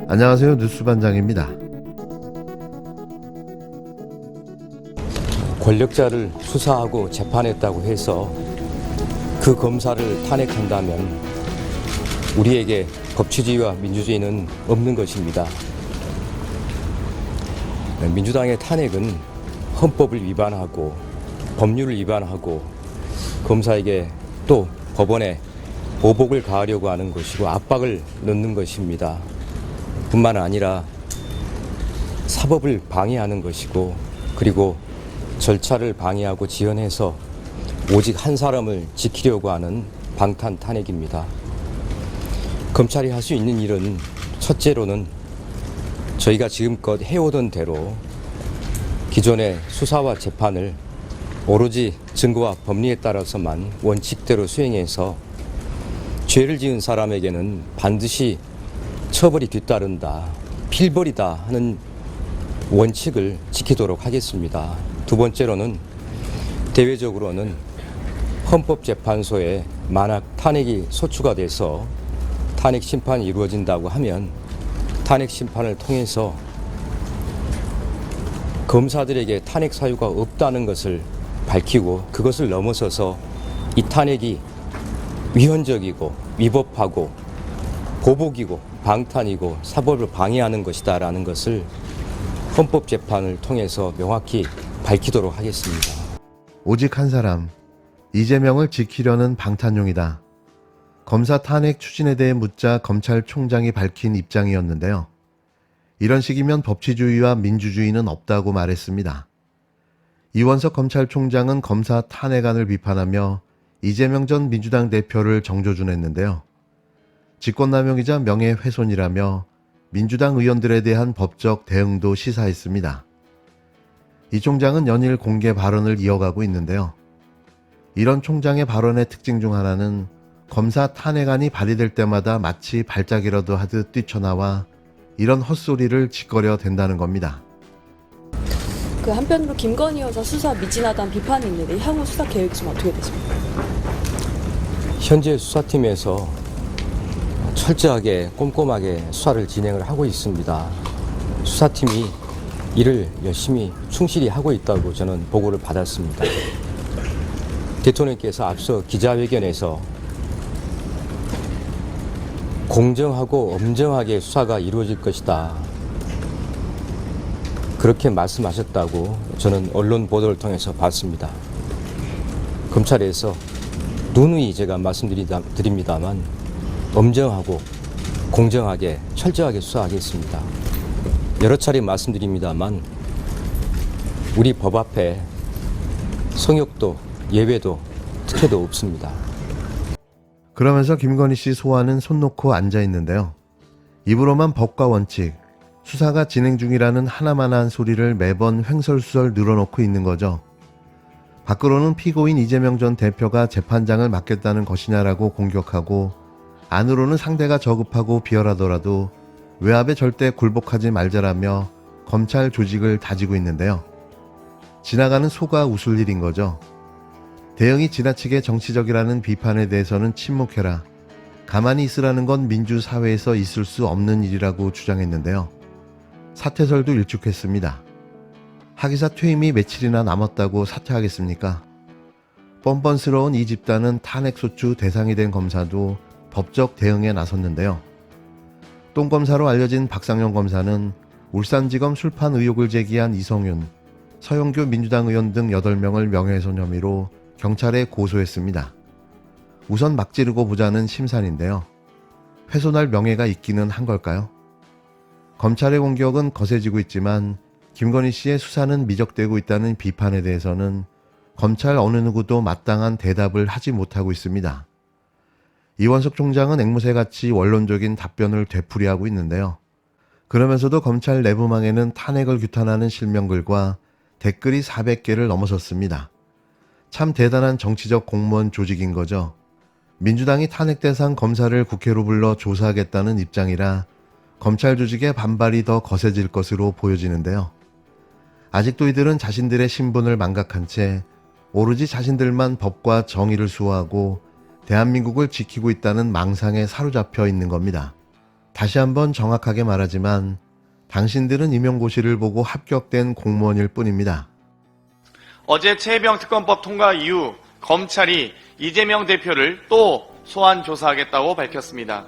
안녕하세요. 뉴스반장입니다. 권력자를 수사하고 재판했다고 해서 그 검사를 탄핵한다면 우리에게 법치주의와 민주주의는 없는 것입니다. 민주당의 탄핵은 헌법을 위반하고 법률을 위반하고 검사에게 또 법원에 보복을 가하려고 하는 것이고 압박을 넣는 것입니다. 뿐만 아니라 사법을 방해하는 것이고 그리고 절차를 방해하고 지연해서 오직 한 사람을 지키려고 하는 방탄 탄핵입니다. 검찰이 할 수 있는 일은 첫째로는 저희가 지금껏 해오던 대로 기존의 수사와 재판을 오로지 증거와 법리에 따라서만 원칙대로 수행해서 죄를 지은 사람에게는 반드시 처벌이 뒤따른다, 필벌이다 하는 원칙을 지키도록 하겠습니다. 두 번째로는 대외적으로는 헌법재판소에 만약 탄핵이 소추가 돼서 탄핵 심판이 이루어진다고 하면 탄핵 심판을 통해서 검사들에게 탄핵 사유가 없다는 것을 밝히고 그것을 넘어서서 이 탄핵이 위헌적이고 위법하고 보복이고 방탄이고 사법을 방해하는 것이다라는 것을 헌법재판을 통해서 명확히 밝히도록 하겠습니다. 오직 한 사람, 이재명을 지키려는 방탄용이다. 검사 탄핵 추진에 대해 묻자 검찰총장이 밝힌 입장이었는데요. 이런 식이면 법치주의와 민주주의는 없다고 말했습니다. 이원석 검찰총장은 검사 탄핵안을 비판하며 이재명 전 민주당 대표를 정조준했는데요. 직권남용이자 명예훼손이라며 민주당 의원들에 대한 법적 대응도 시사했습니다. 이 총장은 연일 공개 발언을 이어가고 있는데요. 이런 총장의 발언의 특징 중 하나는 검사 탄핵안이 발의될 때마다 마치 발작이라도 하듯 뛰쳐나와 이런 헛소리를 짓거려 댄다는 겁니다. 그 한편으로 김건희 여사 수사 미진하다는 비판이 있는데 향후 수사 계획이 좀 어떻게 되십니까? 현재 수사팀에서 철저하게 꼼꼼하게 수사를 진행을 하고 있습니다. 수사팀이 일을 열심히 충실히 하고 있다고 저는 보고를 받았습니다. 대통령께서 앞서 기자회견에서 공정하고 엄정하게 수사가 이루어질 것이다. 그렇게 말씀하셨다고 저는 언론 보도를 통해서 봤습니다. 검찰에서 누누이 제가 말씀드립니다만 엄정하고 공정하게 철저하게 수사하겠습니다. 여러 차례 말씀드립니다만 우리 법 앞에 성역도 예외도 특혜도 없습니다. 그러면서 김건희 씨 소환은 손 놓고 앉아 있는데요. 입으로만 법과 원칙, 수사가 진행 중이라는 하나만한 소리를 매번 횡설수설 늘어놓고 있는 거죠. 밖으로는 피고인 이재명 전 대표가 재판장을 맡겠다는 것이냐라고 공격하고 안으로는 상대가 저급하고 비열하더라도 외압에 절대 굴복하지 말자라며 검찰 조직을 다지고 있는데요. 지나가는 소가 웃을 일인 거죠. 대응이 지나치게 정치적이라는 비판에 대해서는 침묵해라. 가만히 있으라는 건 민주사회에서 있을 수 없는 일이라고 주장했는데요. 사퇴설도 일축했습니다. 하기사 퇴임이 며칠이나 남았다고 사퇴하겠습니까? 뻔뻔스러운 이 집단은 탄핵소추 대상이 된 검사도 법적 대응에 나섰는데요. 똥검사로 알려진 박상용 검사는 울산지검 술판 의혹을 제기한 이성윤, 서영교 민주당 의원 등 8명을 명예훼손 혐의로 경찰에 고소했습니다. 우선 막 지르고 보자는 심산인데요. 훼손할 명예가 있기는 한 걸까요? 검찰의 공격은 거세지고 있지만 김건희 씨의 수사는 미적되고 있다는 비판에 대해서는 검찰 어느 누구도 마땅한 대답을 하지 못하고 있습니다. 이원석 총장은 앵무새같이 원론적인 답변을 되풀이하고 있는데요. 그러면서도 검찰 내부망에는 탄핵을 규탄하는 실명글과 댓글이 400개를 넘어섰습니다. 참 대단한 정치적 공무원 조직인 거죠. 민주당이 탄핵 대상 검사를 국회로 불러 조사하겠다는 입장이라 검찰 조직의 반발이 더 거세질 것으로 보여지는데요. 아직도 이들은 자신들의 신분을 망각한 채 오로지 자신들만 법과 정의를 수호하고 대한민국을 지키고 있다는 망상에 사로잡혀 있는 겁니다. 다시 한번 정확하게 말하지만 당신들은 임용고시를 보고 합격된 공무원일 뿐입니다. 어제 최혜병 특검법 통과 이후 검찰이 이재명 대표를 또 소환 조사하겠다고 밝혔습니다.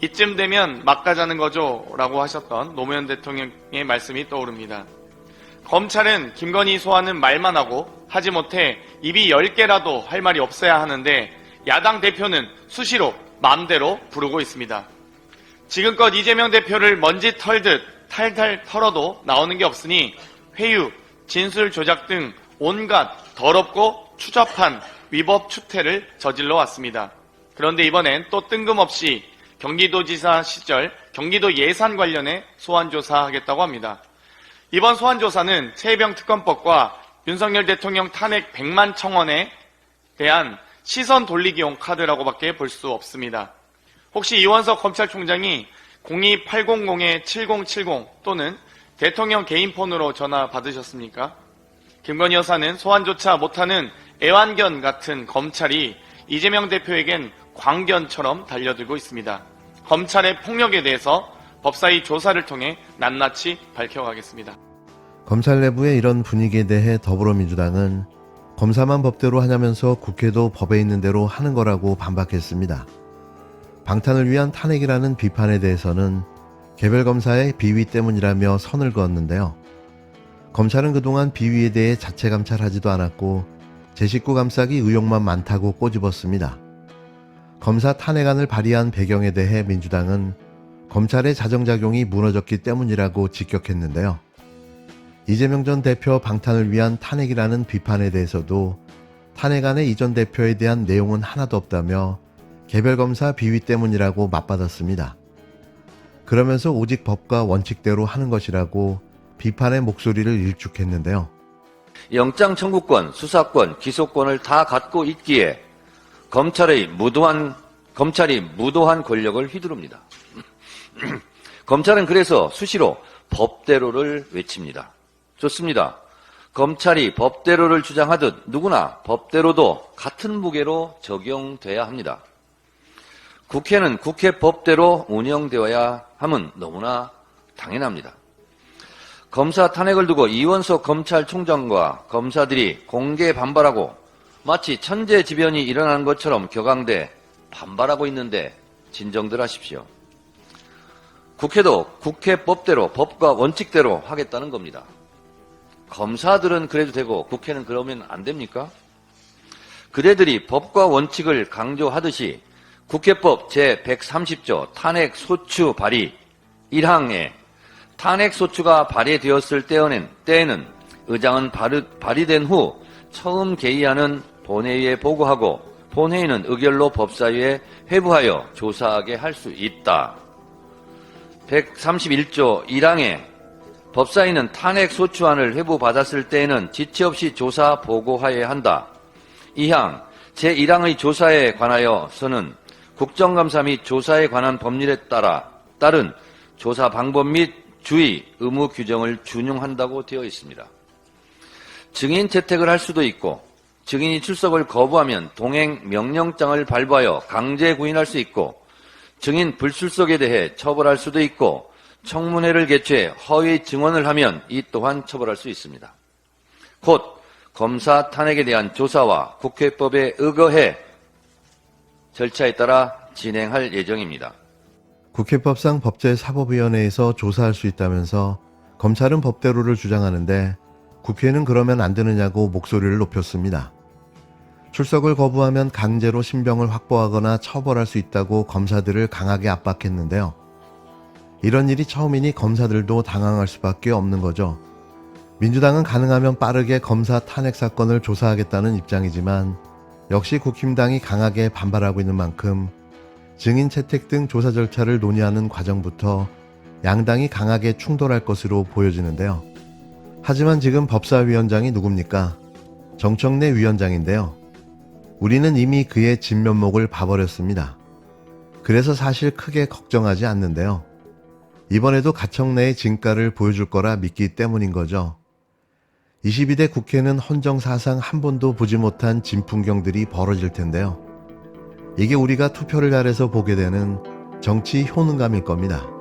이쯤 되면 막 가자는 거죠 라고 하셨던 노무현 대통령의 말씀이 떠오릅니다. 검찰은 김건희 소환은 말만 하고 하지 못해 입이 10개라도 할 말이 없어야 하는데 야당 대표는 수시로 마음대로 부르고 있습니다. 지금껏 이재명 대표를 먼지 털듯 탈탈 털어도 나오는 게 없으니 회유, 진술 조작 등 온갖 더럽고 추잡한 위법 추태를 저질러 왔습니다. 그런데 이번엔 또 뜬금없이 경기도지사 시절 경기도 예산 관련해 소환조사하겠다고 합니다. 이번 소환조사는 최혜병 특검법과 윤석열 대통령 탄핵 100만 청원에 대한 시선 돌리기용 카드라고밖에 볼 수 없습니다. 혹시 이원석 검찰총장이 02800-7070 또는 대통령 개인 폰으로 전화 받으셨습니까? 김건희 여사는 소환조차 못하는 애완견 같은 검찰이 이재명 대표에겐 광견처럼 달려들고 있습니다. 검찰의 폭력에 대해서 법사위 조사를 통해 낱낱이 밝혀가겠습니다. 검찰 내부의 이런 분위기에 대해 더불어민주당은 검사만 법대로 하냐면서 국회도 법에 있는 대로 하는 거라고 반박했습니다. 방탄을 위한 탄핵이라는 비판에 대해서는 개별 검사의 비위 때문이라며 선을 그었는데요. 검찰은 그동안 비위에 대해 자체 감찰하지도 않았고 제 식구 감싸기 의혹만 많다고 꼬집었습니다. 검사 탄핵안을 발의한 배경에 대해 민주당은 검찰의 자정작용이 무너졌기 때문이라고 직격했는데요. 이재명 전 대표 방탄을 위한 탄핵이라는 비판에 대해서도 탄핵안의 이 전 대표에 대한 내용은 하나도 없다며 개별 검사 비위 때문이라고 맞받았습니다. 그러면서 오직 법과 원칙대로 하는 것이라고 비판의 목소리를 일축했는데요. 영장 청구권, 수사권, 기소권을 다 갖고 있기에 검찰이 무도한 권력을 휘두릅니다. 검찰은 그래서 수시로 법대로를 외칩니다. 좋습니다. 검찰이 법대로를 주장하듯 누구나 법대로도 같은 무게로 적용돼야 합니다. 국회는 국회 법대로 운영되어야 함은 너무나 당연합니다. 검사 탄핵을 두고 이원석 검찰총장과 검사들이 공개 반발하고 마치 천재지변이 일어나는 것처럼 격앙돼 반발하고 있는데 진정들 하십시오. 국회도 국회 법대로 법과 원칙대로 하겠다는 겁니다. 검사들은 그래도 되고 국회는 그러면 안 됩니까? 그대들이 법과 원칙을 강조하듯이 국회법 제130조 탄핵소추 발의 1항에 탄핵소추가 발의되었을 때에는 의장은 발의된 후 처음 개의하는 본회의에 보고하고 본회의는 의결로 법사위에 회부하여 조사하게 할 수 있다. 131조 1항에 법사위는 탄핵소추안을 회부받았을 때에는 지체 없이 조사 보고하여야 한다. 2항 제1항의 조사에 관하여서는 국정감사 및 조사에 관한 법률에 따른 조사 방법 및 주의, 의무 규정을 준용한다고 되어 있습니다. 증인 채택을 할 수도 있고 증인이 출석을 거부하면 동행 명령장을 발부하여 강제 구인할 수 있고 증인 불출석에 대해 처벌할 수도 있고 청문회를 개최해 허위 증언을 하면 이 또한 처벌할 수 있습니다. 곧 검사 탄핵에 대한 조사와 국회법에 의거해 절차에 따라 진행할 예정입니다. 국회법상 법제사법위원회에서 조사할 수 있다면서 검찰은 법대로를 주장하는데 국회는 그러면 안 되느냐고 목소리를 높였습니다. 출석을 거부하면 강제로 신병을 확보하거나 처벌할 수 있다고 검사들을 강하게 압박했는데요. 이런 일이 처음이니 검사들도 당황할 수밖에 없는 거죠. 민주당은 가능하면 빠르게 검사 탄핵 사건을 조사하겠다는 입장이지만 역시 국힘당이 강하게 반발하고 있는 만큼 증인 채택 등 조사 절차를 논의하는 과정부터 양당이 강하게 충돌할 것으로 보여지는데요. 하지만 지금 법사위원장이 누굽니까? 정청래 위원장인데요. 우리는 이미 그의 진면목을 봐버렸습니다. 그래서 사실 크게 걱정하지 않는데요. 이번에도 가청래의 진가를 보여줄 거라 믿기 때문인 거죠. 22대 국회는 헌정사상 한 번도 보지 못한 진풍경들이 벌어질 텐데요. 이게 우리가 투표를 잘해서 보게 되는 정치 효능감일 겁니다.